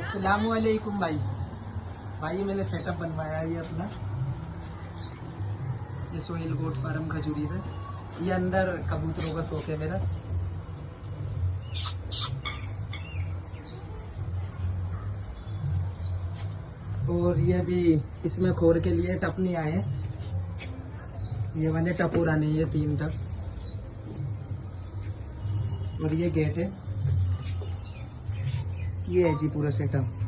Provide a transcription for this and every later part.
अस्सलामुअलैकुम भाई मैंने सेटअप बनवाया है ये अपना, ये सोहेल गोट फार्म खजूरी से। ये अंदर कबूतरों का शौक है मेरा। और ये भी इसमें खोर के लिए टप नहीं आए हैं, ये वाले टप उड़ाने, ये 3 टप। और ये गेट है, ये है जी पूरा सेटअप।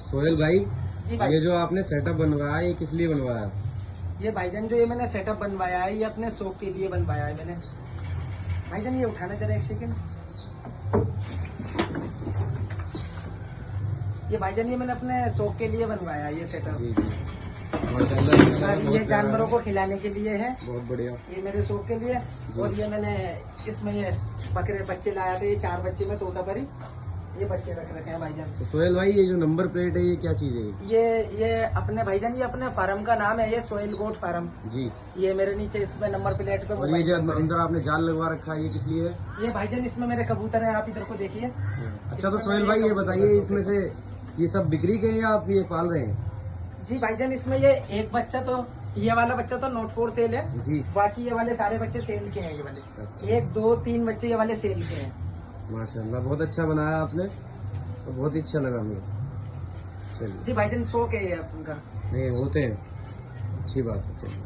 सोहेल भाई, जी भाई, ये जो आपने सेटअप बनवाया ये किस लिए बनवाया? ये भाईजान जो ये मैंने सेटअप बनवाया है ये अपने शौक के लिए बनवाया है मैंने। भाईजान ये उठाना जरा एक सेकंड। ये भाईजान ये मैंने अपने शौक के लिए बनवाया है ये सेटअप। जी जी, माशाल्लाह, बहुत ये जानवरों को खिलाने के लिए है, बहुत बढ़िया। ये मेरे शौक के लिए। और ये मैंने इसमें ये बकरे बच्चे लाया थे, ये 4 बच्चे में तोता परी ये बच्चे रख रखे हैं भाईजान। तो सोहेल भाई, ये जो नंबर प्लेट है ये क्या चीज है? ये अपने भाईजान ये अपने फार्म का नाम है, ये सोहेल गोट फार्म। जी, ये मेरे नीचे इसमें नंबर प्लेट पे। और ये जो अंदर आपने जाल लगवा रखा है ये किस लिए है? ये भाईजान इसमें मेरे कबूतर हैं, आप इधर को देखिए। अच्छा, तो सोहेल भाई ये बताइए, इसमें से ये सब बिक्री के हैं या आप ये पाल रहे हैं? जी भाईजान, इसमें ये एक बच्चा तो, ये वाला बच्चा तो नॉट फॉर सेल है जी, बाकी ये वाले सारे बच्चे सेल के हैं। ये वाले अच्छा। 1 2 3 बच्चे ये वाले सेल के हैं। माशाल्लाह, बहुत अच्छा बनाया आपने, तो बहुत ही अच्छा लगा मुझे। चलिए, जी भाईजान, शौक है ये उनका। नहीं होते हैं, अच्छी बात है। चलिए।